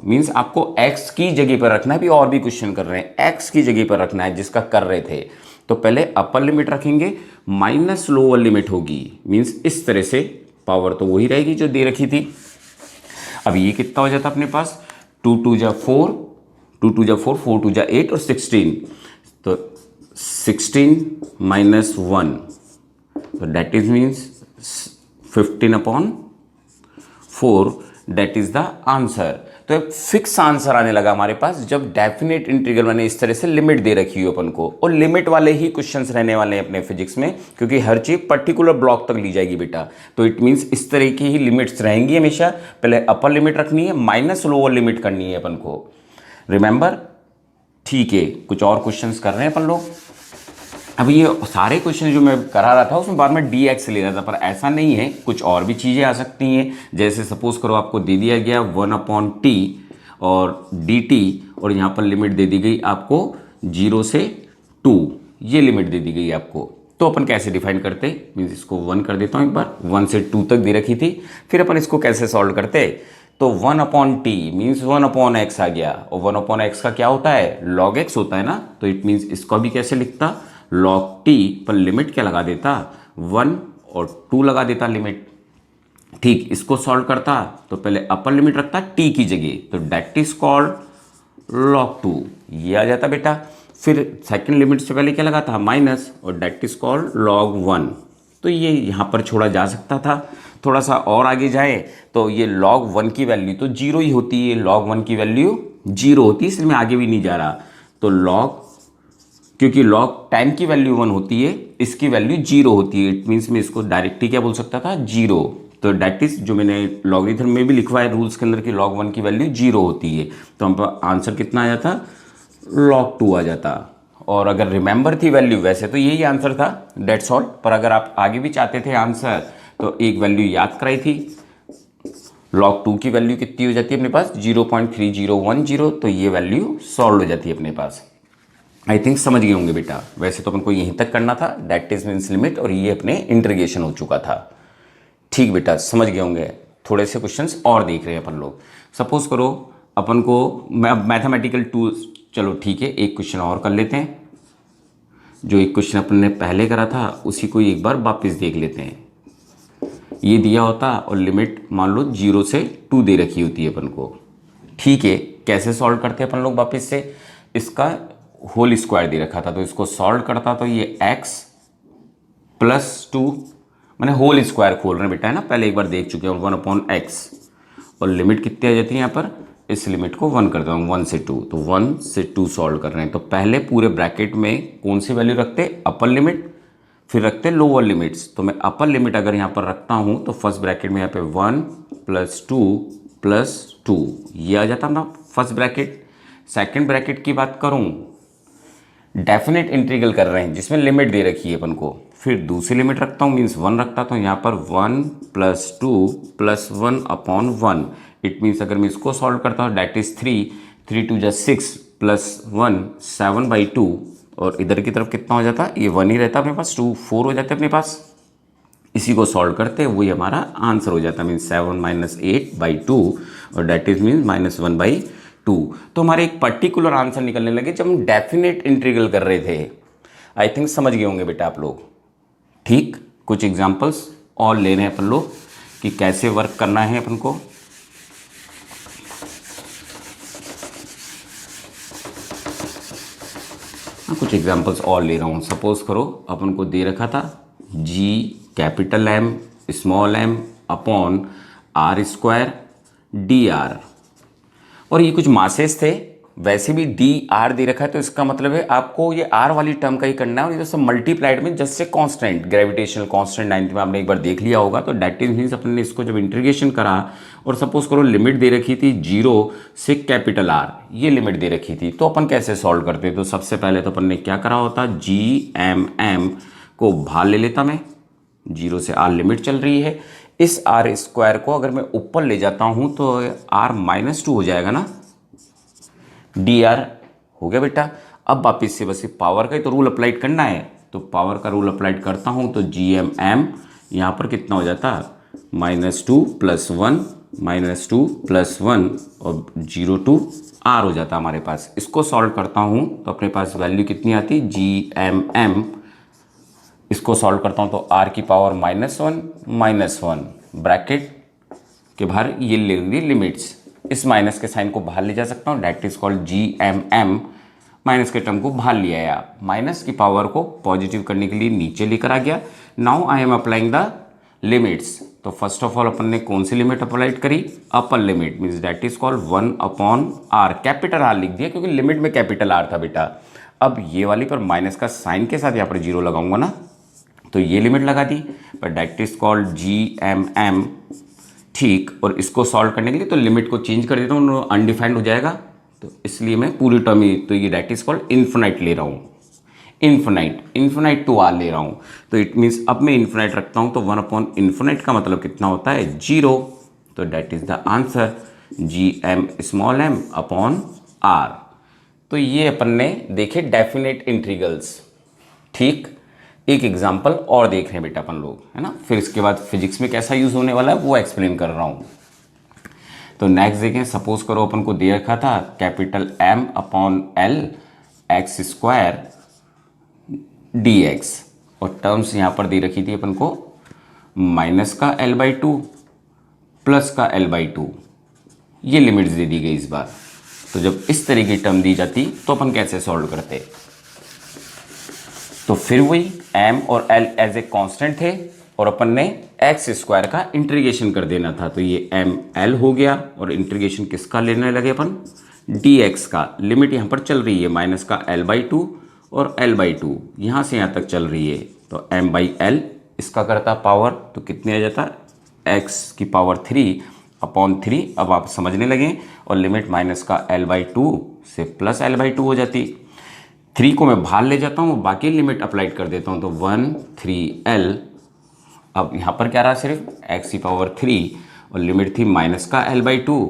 मीन्स आपको x की जगह पर रखना है। भी और भी क्वेश्चन कर रहे हैं, x की जगह पर रखना है जिसका कर रहे थे। तो पहले अपर लिमिट रखेंगे माइनस लोअर लिमिट होगी, मीन्स इस तरह से पावर तो वही रहेगी जो दे रखी थी। अब ये कितना हो जाता अपने पास, 2×2=4, 2×2=4, 4×2=8 और 16। तो 16 - 1, तो that is means 15/4, that is the answer. तो एक फिक्स आंसर आने लगा हमारे पास जब डेफिनेट इंटीग्रल मैंने इस तरह से लिमिट दे रखी है अपन को। और लिमिट वाले ही क्वेश्चंस रहने वाले हैं अपने फिजिक्स में, क्योंकि हर चीज पर्टिकुलर ब्लॉक तक ली जाएगी बेटा। तो इट मीन्स इस तरह की ही लिमिट्स रहेंगी हमेशा। पहले अपर लिमिट रखनी है, माइनस लोअर लिमिट करनी है अपन को, रिमेंबर। ठीक है, कुछ और क्वेश्चंस कर रहे हैं अपन लोग। अब ये सारे क्वेश्चन जो मैं करा रहा था उसमें बाद में dx ले रहा था, पर ऐसा नहीं है, कुछ और भी चीज़ें आ सकती हैं। जैसे सपोज करो आपको दे दिया गया 1/t और dt, और यहाँ पर लिमिट दे दी गई आपको 0 से 2, ये लिमिट दे दी गई आपको। तो अपन कैसे डिफाइन करते, मीन्स इसको 1 कर देता हूँ एक बार, 1 से 2 तक दे रखी थी। फिर अपन इसको कैसे सॉल्व करते, तो 1/t मीन्स 1/x आ गया, और 1/x का क्या होता है, log x होता है ना। तो इट मीन्स इसको भी कैसे लिखता, log t पर लिमिट क्या लगा देता, 1 और 2 लगा देता लिमिट। ठीक, इसको सॉल्व करता तो पहले अपर लिमिट रखता t की जगह, तो डेट इज कॉल्ड log 2, ये आ जाता बेटा। फिर सेकंड लिमिट से पहले क्या लगा था, माइनस, और डेट इज कॉल्ड log 1। तो ये यहाँ पर छोड़ा जा सकता था। थोड़ा सा और आगे जाए तो ये log 1 की वैल्यू तो जीरो ही होती है, log 1 की वैल्यू जीरो होती है, इसलिए मैं आगे भी नहीं जा रहा। तो log, क्योंकि log 10 की वैल्यू 1 होती है, इसकी वैल्यू जीरो होती है, इट मीन्स मैं इसको डायरेक्टली क्या बोल सकता था, जीरो। तो डेट इज जो मैंने लॉगरिथम में भी लिखवा है रूल्स के अंदर कि log 1 की वैल्यू जीरो होती है, तो हम पर आंसर कितना आ जाता, log 2 आ जाता। और अगर रिमेंबर थी वैल्यू, वैसे तो यही आंसर था, डेट्स ऑल, पर अगर आप आगे भी चाहते थे आंसर तो एक वैल्यू याद कराई थी, log 2 की वैल्यू कितनी हो जाती है अपने पास, 0.3010, तो ये वैल्यू सॉल्व हो जाती है अपने पास। आई थिंक समझ गए होंगे बेटा। वैसे तो अपन को यहीं तक करना था, दैट इज मीन्स लिमिट, और ये अपने इंटीग्रेशन हो चुका था। ठीक बेटा, समझ गए होंगे। थोड़े से क्वेश्चंस और देख रहे हैं अपन लोग। सपोज करो अपन को मैथमेटिकल टूल्स, चलो ठीक है, एक क्वेश्चन और कर लेते हैं। जो एक क्वेश्चन अपन ने पहले करा था उसी को एक बार वापस देख लेते हैं। ये दिया होता और लिमिट मान लो 0 से 2 दे रखी होती है अपन को। ठीक है, कैसे सॉल्व करते हैं अपन लोग वापस से, इसका होल स्क्वायर दे रखा था तो इसको सॉल्व करता तो ये x प्लस 2, मैंने होल स्क्वायर खोल रहे हैं बेटा, है ना, पहले एक बार देख चुके हैं, 1/x, और लिमिट कितनी आ जाती है यहाँ पर, इस लिमिट को 1 करता हूँ, 1 से 2, तो 1 से 2 सॉल्व कर रहे हैं। तो पहले पूरे ब्रैकेट में कौन सी वैल्यू रखते, अपर लिमिट, फिर रखते लोअर लिमिट्स। तो मैं अपर लिमिट अगर यहाँ पर रखता हूँ तो फर्स्ट ब्रैकेट में यहाँ पे 1 + 2 + 2 ये आ जाता ना फर्स्ट ब्रैकेट। सेकेंड ब्रैकेट की बात करूँ, डेफिनेट इंटीग्रल कर रहे हैं जिसमें लिमिट दे रखी है अपन को, फिर दूसरी लिमिट रखता हूँ, मीन्स 1 रखता तो यहाँ पर 1 + 2 + 1/1। इट मीन्स अगर मैं इसको सॉल्व करता हूँ, डेट इज 3, 3 2 6 + 1 7/2, और इधर की तरफ कितना हो जाता, ये 1 ही रहता अपने पास, 2 4 हो जाते अपने पास। इसी को सॉल्व करते वही हमारा आंसर हो जाता, मीन्स 7 - 8/2, और डेट इज मीन्स -1/2। तो हमारे एक पर्टिकुलर आंसर निकलने लगे जब हम डेफिनेट इंटीग्रल कर रहे थे। आई थिंक समझ गए होंगे बेटा आप लोग। ठीक, कुछ एग्जांपल्स और ले रहे हैं अपन लोग कि कैसे वर्क करना है अपन को। कुछ एग्जांपल्स और ले रहा हूँ। सपोज करो अपन को दे रखा था G capital M small m upon R² dr, और ये कुछ मासेस थे, वैसे भी dr दे रखा है तो इसका मतलब है आपको ये r वाली टर्म का ही करना है, और ये सब मल्टीप्लाइड में just say constant, gravitational constant 9th में आपने एक बार देख लिया होगा। तो डेट इज मीन्स अपन ने इसको जब इंटीग्रेशन करा और सपोज करो लिमिट दे रखी थी 0 से कैपिटल R, ये लिमिट दे रखी थी, तो अपन कैसे सॉल्व करते। तो सबसे पहले तो अपन ने क्या करा होता, GMM को बाहर ले लेता मैं, 0 से R लिमिट चल रही है, इस R² को अगर मैं ऊपर ले जाता हूं तो R - 2 हो जाएगा ना, dr हो गया बेटा। अब वापिस से बस पावर का ही तो रूल अप्लाइड करना है, तो पावर का रूल अप्लाइड करता हूं तो GMM यहाँ पर कितना हो जाता, -2 + 1 -2 + 1 और 0 to R हो जाता हमारे पास। इसको सॉल्व करता हूं तो अपने पास वैल्यू कितनी आती, GMM, इसको सॉल्व करता हूं तो R की पावर -1 ब्रैकेट के बाहर ये ले ली लिमिट्स, इस माइनस के साइन को बाहर ले जा सकता हूं, that is called GMM, minus के टर्म को बाहर ले आया, माइनस की पावर को पॉजिटिव करने के लिए नीचे लेकर आ गया। Now I am applying the limits. तो फर्स्ट ऑफ ऑल अपन ने कौन सी लिमिट अप्लाइड करी, upper limit, means that is called 1/R, capital R लिख दिया क्योंकि लिमिट में कैपिटल R था बेटा। अब ये वाली पर माइनस का साइन के साथ यहाँ पर 0 लगाऊंगा ना, तो ये लिमिट लगा दी, पर डेट इज कॉल्ड GMM। ठीक, और इसको सॉल्व करने के लिए तो लिमिट को चेंज कर देता हूँ, अनडिफाइंड हो जाएगा, तो इसलिए मैं पूरी टर्म ही, तो ये डेट इज कॉल्ड इन्फिनाइट ले रहा हूँ, इन्फिनाइट टू R ले रहा हूँ। तो इट मीन्स अब मैं इन्फिनाइट रखता हूँ तो 1/इन्फिनाइट का मतलब कितना होता है, 0, तो that is the answer GM upon R। तो ये अपन ने देखे डेफिनेट इंटीग्रल्स। ठीक, एक एग्जाम्पल और देख रहे हैं बेटा अपन लोग, है ना, फिर इसके बाद फिजिक्स में कैसा यूज होने वाला है वो एक्सप्लेन कर रहा हूँ। तो नेक्स्ट देखें, सपोज करो अपन को दे रखा था कैपिटल M/L x² dx, और टर्म्स यहाँ पर दे रखी थी अपन को माइनस का L/2 प्लस का L/2, ये लिमिट्स दे दी गई इस बार। तो जब इस तरह की टर्म दी जाती तो अपन कैसे सॉल्व करते, तो फिर वही m और l एज ए कांस्टेंट थे और अपन ने एक्स स्क्वायर का इंटीग्रेशन कर देना था। तो ये एम एल हो गया और इंटीग्रेशन किसका लेने लगे अपन, डी एक्स का। लिमिट यहाँ पर चल रही है माइनस का L/2 और L/2 यहाँ से यहाँ तक चल रही है। तो m/l इसका करता पावर, तो कितने आ जाता, x की पावर 3/3। अब आप समझने लगे और लिमिट माइनस का L/2 से प्लस L/2 हो जाती। 3 को मैं बाहर ले जाता हूँ, बाकी लिमिट अप्लाइड कर देता हूँ, तो 1/3l। अब यहाँ पर क्या रहा, सिर्फ x की पावर 3 और लिमिट थी माइनस का L/2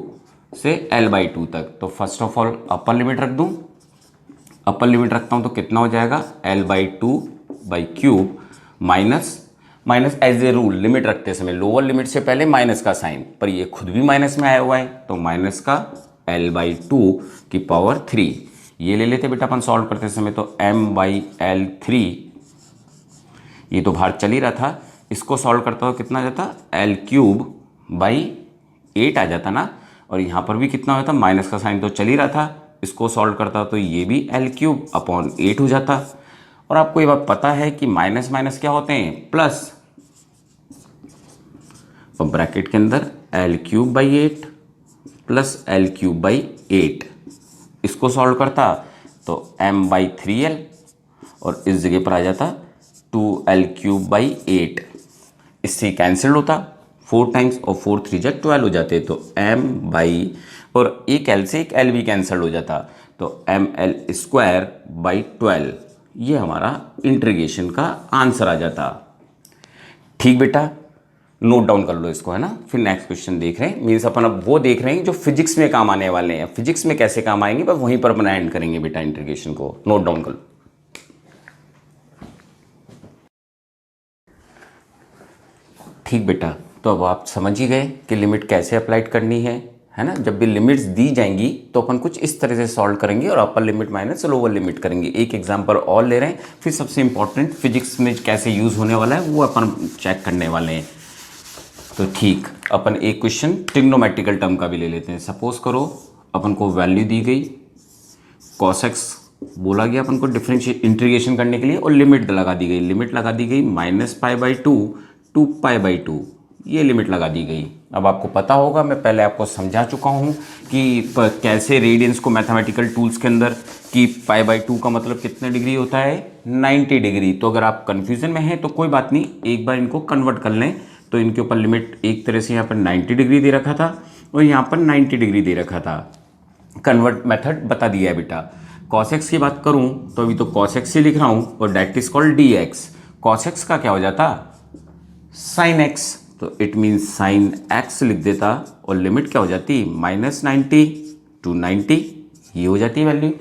से L/2 तक। तो first of all upper limit रख दूँ, अपर लिमिट रखता हूँ तो कितना हो जाएगा, L/2/3 minus as a rule limit रखते समय लोअर लिमिट से पहले माइनस का साइन, पर ये खुद भी माइनस में आया हुआ है, तो माइनस का L/2 की पावर 3 ये ले लेते बेटा अपन सॉल्व करते समय। तो m/L3 ये तो बाहर चल ही रहा था, इसको सॉल्व करता हुआ कितना आ जाता, L3/8 आ जाता ना। और यहाँ पर भी कितना होता, माइनस का साइन तो चल ही रहा था, इसको सॉल्व करता तो ये भी L3/8 हो जाता। और आपको ये बात पता है कि माइनस माइनस क्या होते हैं, प्लस। और ब्रैकेट के अंदर L3/8 प्लस L3/8, इसको सॉल्व करता तो m/3l और इस जगह पर आ जाता 2L3/8। इससे कैंसिल होता 4 टाइम्स और 4 3 जा 12 हो जाते, तो और एक L से एक L भी कैंसिल हो जाता, तो mL²/12 ये हमारा इंटीग्रेशन का आंसर आ जाता। ठीक बेटा, नोट डाउन कर लो इसको, है ना। फिर नेक्स्ट क्वेश्चन देख रहे हैं, मीन्स अपन अब वो देख रहे हैं जो फिजिक्स में काम आने वाले हैं। फिजिक्स में कैसे काम आएंगे बस वहीं पर अपन एंड करेंगे बेटा इंटीग्रेशन को। नोट डाउन कर लो। ठीक बेटा, तो अब आप समझ ही गए कि लिमिट कैसे अप्लाइड करनी है ना। जब भी लिमिट्स दी जाएंगी तो अपन कुछ इस तरह से सॉल्व करेंगे और upper limit minus lower limit करेंगे। एक एग्जांपल और ले रहे हैं, फिर सबसे इंपॉर्टेंट फिजिक्स में कैसे यूज़ होने वाला है वो अपन चेक करने वाले हैं। तो ठीक, अपन एक क्वेश्चन ट्रिग्नोमेट्रिकल टर्म का भी ले लेते हैं। सपोज करो अपन को वैल्यू दी गई cos x, बोला गया अपन को डिफरेंशिएट इंटीग्रेशन करने के लिए, और लिमिट लगा दी गई। लिमिट लगा दी गई -π/2 to π/2, ये लिमिट लगा दी गई। अब आपको पता होगा, मैं पहले आपको समझा चुका हूँ कि कैसे रेडियंस को मैथमेटिकल टूल्स के अंदर कि π/2 का मतलब कितने डिग्री होता है, 90 डिग्री। तो अगर आप कन्फ्यूज़न में हैं तो कोई बात नहीं, एक बार इनको कन्वर्ट कर लें। तो इनके ऊपर लिमिट एक तरह से यहाँ पर 90 डिग्री दे रखा था और यहाँ पर 90 डिग्री दे रखा था। कन्वर्ट मेथड बता दिया है बेटा। cos x की बात करूँ तो अभी तो cos x से लिख रहा हूँ और that is called dx। cos x का क्या हो जाता, sin x, तो इट मीन्स sin x लिख देता और लिमिट क्या हो जाती, -90 to 90, ये हो जाती है वैल्यू।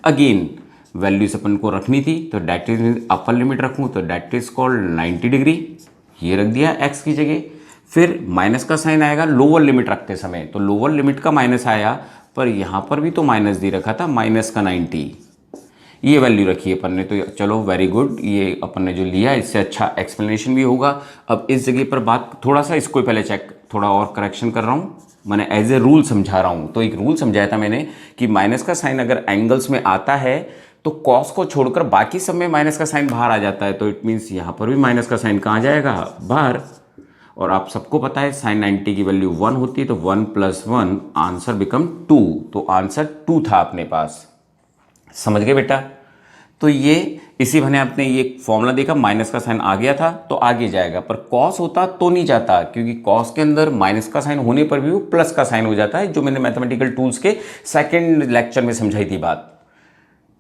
अगेन वैल्यूज अपन को रखनी थी, तो डेट इज अपर लिमिट रखूँ तो डेट इज कॉल्ड 90 डिग्री, ये रख दिया x की जगह। फिर माइनस का साइन आएगा लोअर लिमिट रखते समय, तो लोअर लिमिट का माइनस आया, पर यहाँ पर भी तो माइनस दे रखा था -90, ये वैल्यू रखी है अपन ने। तो चलो वेरी गुड, ये अपन ने जो लिया इससे अच्छा एक्सप्लेनेशन भी होगा। अब इस जगह पर बात थोड़ा सा इसको पहले चेक, थोड़ा और करेक्शन कर रहा हूँ, मैंने एज ए रूल समझा रहा हूँ। तो एक रूल समझाया था मैंने कि माइनस का साइन अगर एंगल्स में आता है तो कॉस को छोड़कर बाकी सब में माइनस का साइन बाहर आ जाता है। तो इट मीन्स यहाँ पर भी माइनस का साइन कहाँ जाएगा, बाहर। और आप सबको पता है साइन 90 की वैल्यू 1 होती है, तो 1 + 1 आंसर बिकम 2, तो आंसर 2 था अपने पास। समझ गए बेटा। तो ये इसी बहाने आपने ये फॉर्मूला देखा, माइनस का साइन आ गया था तो आगे जाएगा, पर कॉस होता तो नहीं जाता, क्योंकि कॉस के अंदर माइनस का साइन होने पर भी वो प्लस का साइन हो जाता है, जो मैंने मैथमेटिकल टूल्स के सेकंड लेक्चर में समझाई थी बात।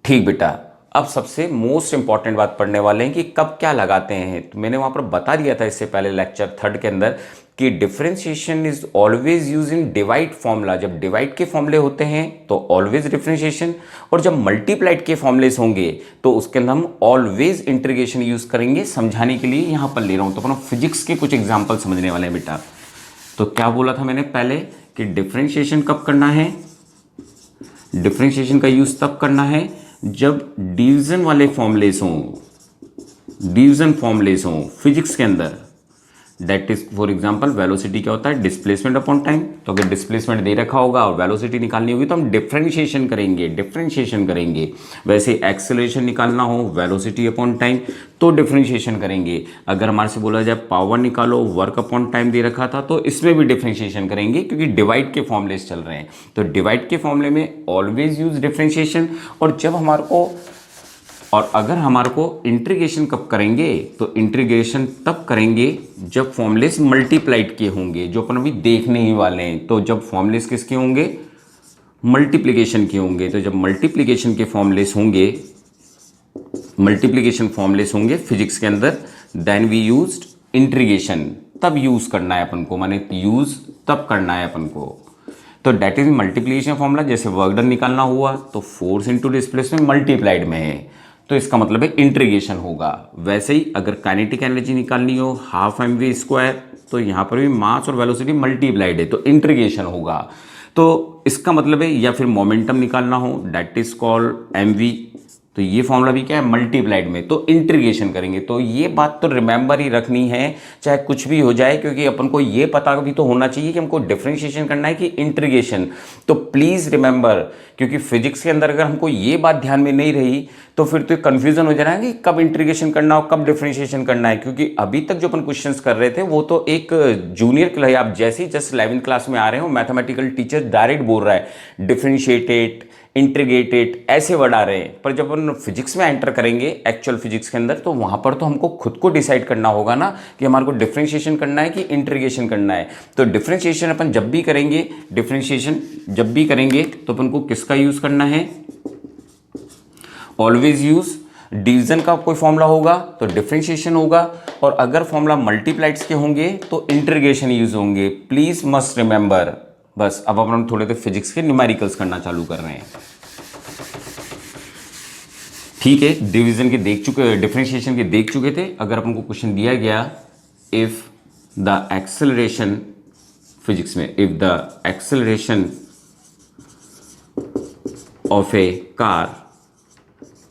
ठीक बेटा, अब सबसे मोस्ट इंपॉर्टेंट बात पढ़ने वाले हैं कि कब क्या लगाते हैं। तो मैंने वहाँ पर बता दिया था इससे पहले लेक्चर 3 के अंदर कि differentiation is always use in divide formula. जब डिवाइड के फॉर्मूले होते हैं तो ऑलवेज डिफरेंशिएशन, और जब मल्टीप्लाइड के फॉर्मूलेस होंगे तो उसके अंदर हम ऑलवेज इंटीग्रेशन यूज करेंगे। समझाने के लिए यहाँ पर ले रहा हूँ, तो अपना फिजिक्स के कुछ एग्जाम्पल समझने वाले हैं बेटा। तो क्या बोला था मैंने पहले कि डिफरेंशिएशन कब करना है, डिफरेंशिएशन का यूज तब करना है जब डिवीजन वाले फॉर्मूलेस हों, डिवीजन फॉर्मूलेस हों फिजिक्स के अंदर। That is for example velocity क्या होता है, डिस्प्लेसमेंट अपॉन टाइम। तो अगर डिस्प्लेसमेंट दे रखा होगा और वेलोसिटी निकालनी होगी तो हम डिफरेंशिएशन करेंगे। वैसे एक्सेलरेशन निकालना हो वेलोसिटी अपॉन टाइम तो डिफरेंशिएशन करेंगे। अगर हमारे से बोला जाए पावर निकालो वर्क अपॉन टाइम दे रखा था तो इसमें भी डिफरेंशिएशन करेंगे, क्योंकि डिवाइड के फॉर्मूलेस चल रहे हैं। तो डिवाइड के फॉर्मूले में ऑलवेज यूज डिफरेंशिएशन। और अगर हमारे को इंटीग्रेशन कब करेंगे, तो इंटीग्रेशन तब करेंगे जब फॉर्मूलेस मल्टीप्लाइड के होंगे, जो अपन अभी देखने ही वाले हैं। तो जब फॉर्मूलेस किसके होंगे, मल्टीप्लिकेशन के होंगे। तो जब मल्टीप्लिकेशन फॉर्मूलेस होंगे फिजिक्स के अंदर, देन वी यूज्ड इंटीग्रेशन। तब यूज करना है अपन को, माने यूज तब करना है अपन को। तो डेट इज मल्टीप्लिकेशन फॉर्मूला। जैसे वर्क डन निकालना हुआ तो फोर्स इंटू डिस्प्लेसमेंट मल्टीप्लाइड में है, तो इसका मतलब है इंटीग्रेशन होगा। वैसे ही अगर काइनेटिक एनर्जी निकालनी हो हाफ mv², तो यहाँ पर भी मास और वेलोसिटी मल्टीप्लाइड है तो इंटीग्रेशन होगा। तो इसका मतलब है, या फिर मोमेंटम निकालना हो दैट इज कॉल्ड mv, तो ये फॉर्मूला भी क्या है, मल्टीप्लाइड में, तो इंटीग्रेशन करेंगे। तो ये बात तो रिमेंबर ही रखनी है चाहे कुछ भी हो जाए, क्योंकि अपन को ये पता भी तो होना चाहिए कि हमको डिफरेंशिएशन करना है कि इंटीग्रेशन। तो प्लीज रिमेंबर, क्योंकि फिजिक्स के अंदर अगर हमको ये बात ध्यान में नहीं रही तो फिर तो कंफ्यूजन हो जाना है कि कब इंटीग्रेशन करना हो कब डिफरेंशिएशन करना है। क्योंकि अभी तक जो अपन क्वेश्चंस कर रहे थे वो तो एक जूनियर क्लास, आप जैसे ही जस्ट 11th क्लास में आ रहे हो मैथमेटिकल टीचर डायरेक्ट बोल रहा है डिफरेंशिएटेड इंटीग्रेटेड ऐसे वर्ड आ रहे हैं, पर जब अपन फिजिक्स में एंटर करेंगे एक्चुअल फिजिक्स के अंदर, तो वहां पर तो हमको खुद को डिसाइड करना होगा ना कि हमारे को डिफरेंशिएशन करना है कि इंटीग्रेशन करना है। तो डिफरेंशिएशन अपन जब भी करेंगे, तो अपन को किसका यूज करना है, ऑलवेज यूज डिवीजन का कोई फॉर्मूला होगा तो डिफरेंशिएशन होगा, और अगर फॉर्मूला मल्टीप्लाइड्स के होंगे तो इंटीग्रेशन यूज होंगे। Please must remember. बस अब अपन थोड़े तो फिजिक्स के न्यूमेरिकल्स करना चालू कर रहे हैं, ठीक है। डिवीजन के देख चुके, डिफरेंशिएशन के देख चुके थे। अगर अपन को क्वेश्चन दिया गया इफ द एक्सेलरेशन, फिजिक्स में if the acceleration of a car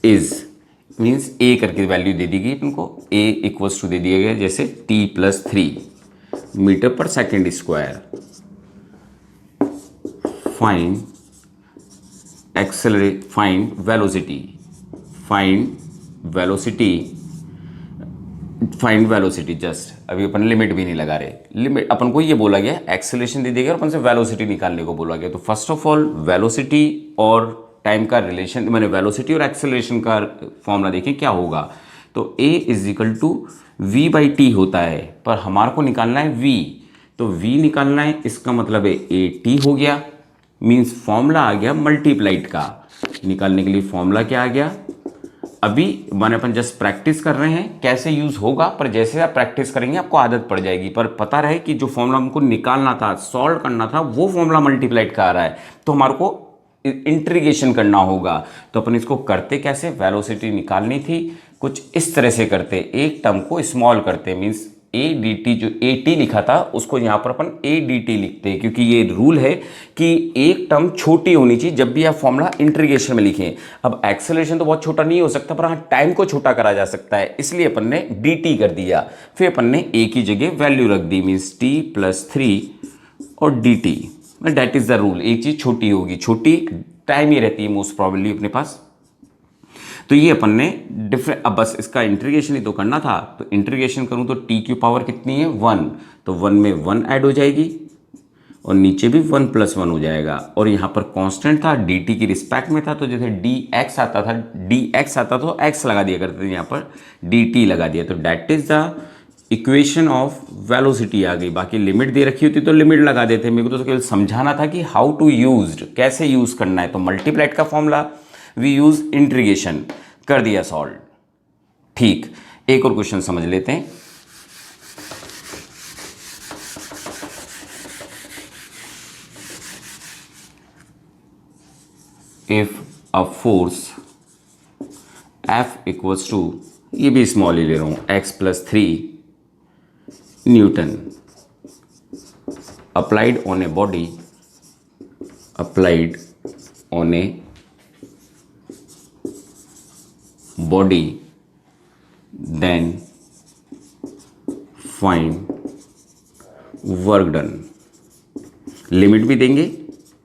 is, means a करके वैल्यू दे दी गई अपन को, ए इक्वल्स टू दे दिया गया जैसे t+3 मीटर पर second square. Find velocity just, अभी अपन लिमिट भी नहीं लगा रहे। लिमिट अपन को ये बोला गया एक्सेलरेशन दे दिया गया, अपन से वेलोसिटी निकालने को बोला गया। तो फर्स्ट ऑफ ऑल वेलोसिटी और टाइम का रिलेशन, मैंने वेलोसिटी और एक्सेलरेशन का फॉर्मूला देखें क्या होगा। तो a = v/t होता है, पर हमारे को निकालना है v, तो v निकालना है, इसका मतलब है at हो गया। मीन्स फॉर्मूला आ गया मल्टीप्लाइड का। निकालने के लिए फॉर्मूला क्या आ गया, अभी मैंने अपन जस्ट प्रैक्टिस कर रहे हैं कैसे यूज होगा, पर जैसे आप प्रैक्टिस करेंगे आपको आदत पड़ जाएगी। पर पता रहे कि जो फॉर्मूला हमको निकालना था, सॉल्व करना था, वो फॉर्मूला मल्टीप्लाइड का आ रहा है, तो हमारे को इंटीग्रेशन करना होगा। तो अपन इसको करते कैसे, वेलोसिटी निकालनी थी, कुछ इस तरह से करते, एक टर्म को स्मॉल करते, मीन्स ए डी टी, जो ए टी लिखा था उसको यहाँ पर अपन ए डी टी लिखते हैं, क्योंकि ये रूल है कि एक टर्म छोटी होनी चाहिए जब भी आप फॉर्मूला इंटीग्रेशन में लिखें। अब एक्सेलरेशन तो बहुत छोटा नहीं हो सकता, पर हाँ टाइम को छोटा करा जा सकता है, इसलिए अपन ने डी टी कर दिया। फिर अपन ने ए की जगह वैल्यू रख दी, मीन्स t+3 और D T. That is the rule, एक चीज छोटी होगी, छोटी टाइम ही रहती है मोस्ट प्रॉब्ली अपने पास। तो ये अपन ने डिफरेंट, अब बस इसका इंटीग्रेशन ही तो करना था, तो इंटीग्रेशन करूं तो t की पावर कितनी है 1, तो 1 में 1 ऐड हो जाएगी और नीचे भी 1 + 1 हो जाएगा। और यहाँ पर कांस्टेंट था dt की रिस्पेक्ट में था, तो जैसे dx आता तो x लगा दिया करते थे, यहाँ पर dt लगा दिया। तो that is the equation of velocity आ गई। बाकी लिमिट दे रखी होती तो लिमिट लगा देते, मेरे को तो केवल समझाना था कि हाउ टू यूज्ड, कैसे यूज करना है। तो मल्टीप्लाइड का फॉर्मूला वी यूज इंटीग्रेशन, कर दिया सॉल्व। ठीक, एक और क्वेश्चन समझ लेते हैं। इफ अ फोर्स F = ये भी स्मॉल ही ले रहा हूं, x+3 Newton applied on a body, then find work done. Limit भी देंगे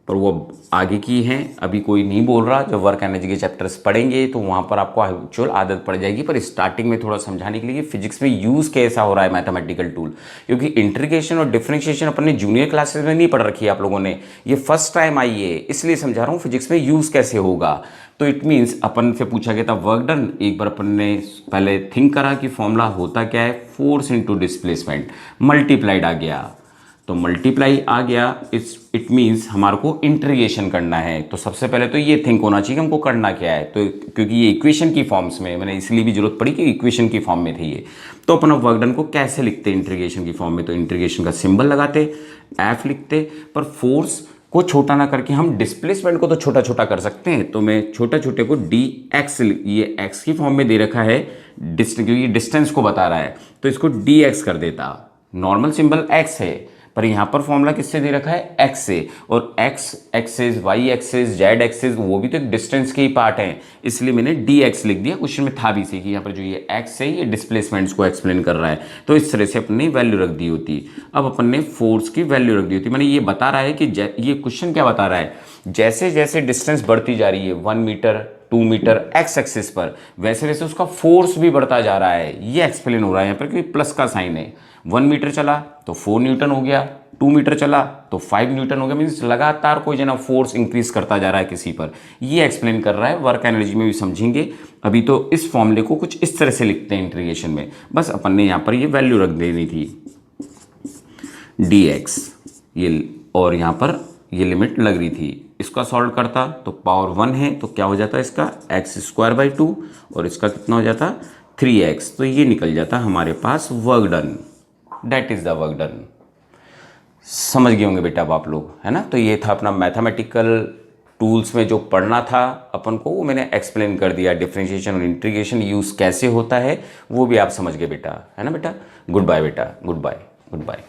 पर वो आगे की हैं, अभी कोई नहीं बोल रहा। जब वर्क एनर्जी के चैप्टर्स पढ़ेंगे तो वहाँ पर आपको एक्चुअल आदत पड़ जाएगी। पर स्टार्टिंग में थोड़ा समझाने के लिए फिजिक्स में यूज़ कैसा हो रहा है मैथमेटिकल टूल, क्योंकि इंटीग्रेशन और डिफरेंशिएशन अपने जूनियर क्लासेस में नहीं पढ़ रखी है आप लोगों ने, ये फर्स्ट टाइम आई है, इसलिए समझा रहा हूँ फिजिक्स में यूज़ कैसे होगा। तो इट मीन्स अपन से पूछा गया था वर्क डन, एक बार अपन ने पहले थिंक करा कि फॉर्मूला होता क्या है, फोर्स इंटू डिस्प्लेसमेंट, मल्टीप्लाइड आ गया। तो मल्टीप्लाई आ गया, इट मीन्स हमारे को इंटीग्रेशन करना है। तो सबसे पहले तो ये थिंक होना चाहिए कि हमको करना क्या है। तो क्योंकि ये इक्वेशन की फॉर्म्स में, मैंने इसलिए भी जरूरत पड़ी कि इक्वेशन की फॉर्म में थे ये। तो अपन वर्क डन को कैसे लिखते हैं इंटीग्रेशन की फॉर्म में, तो इंटीग्रेशन का सिंबल लगाते, एफ लिखते, पर फोर्स को छोटा ना करके हम डिस्प्लेसमेंट को तो छोटा छोटा कर सकते हैं। तो मैं छोटा छोटे को डी एक्स, ये एक्स की फॉर्म में दे रखा है क्योंकि डिस्टेंस को बता रहा है, तो इसको डी एक्स कर देता। नॉर्मल सिंबल एक्स है पर यहाँ पर फॉर्मूला किससे दे रखा है, एक्स से, और x axis, y axis, z axis वो भी तो एक डिस्टेंस के ही पार्ट हैं, इसलिए मैंने डी एक्स लिख दिया। क्वेश्चन में था भी सही कि यहाँ पर जो ये एक्स है ये डिस्प्लेसमेंट्स को एक्सप्लेन कर रहा है, तो इस तरह से अपने वैल्यू रख दी होती। अब अपन ने फोर्स की वैल्यू रख दी होती। मैंने ये बता रहा है कि ये क्वेश्चन क्या बता रहा है, जैसे जैसे डिस्टेंस बढ़ती जा रही है 1 मीटर 2 मीटर एक्स एक्सिस पर, वैसे वैसे उसका फोर्स भी बढ़ता जा रहा है। ये एक्सप्लेन हो रहा है यहाँ पर, क्योंकि प्लस का साइन है। 1 मीटर चला तो 4 न्यूटन हो गया, 2 मीटर चला तो 5 न्यूटन हो गया, मीन्स लगातार कोई जना फोर्स इंक्रीज करता जा रहा है किसी पर। ये एक्सप्लेन कर रहा है, वर्क एनर्जी में भी समझेंगे। अभी तो इस फॉर्मूले को कुछ इस तरह से लिखते हैं इंटीग्रेशन में, बस अपन ने यहाँ पर ये वैल्यू रख देनी थी डी एक्स, ये, और यहाँ पर ये लिमिट लग रही थी। इसका सॉल्व करता तो पावर 1 है तो क्या हो जाता है इसका एक्स स्क्वायर बाई 2, और इसका कितना हो जाता 3x, तो ये निकल जाता हमारे पास work done. That is the work done. समझ गए होंगे बेटा अब आप लोग, है ना। तो ये था अपना मैथमेटिकल टूल्स में जो पढ़ना था अपन को, वो मैंने एक्सप्लेन कर दिया। डिफरेंशिएशन और इंटीग्रेशन यूज़ कैसे होता है वो भी आप समझ गए बेटा, है ना बेटा। गुड बाय बेटा, गुड बाय, गुड बाय।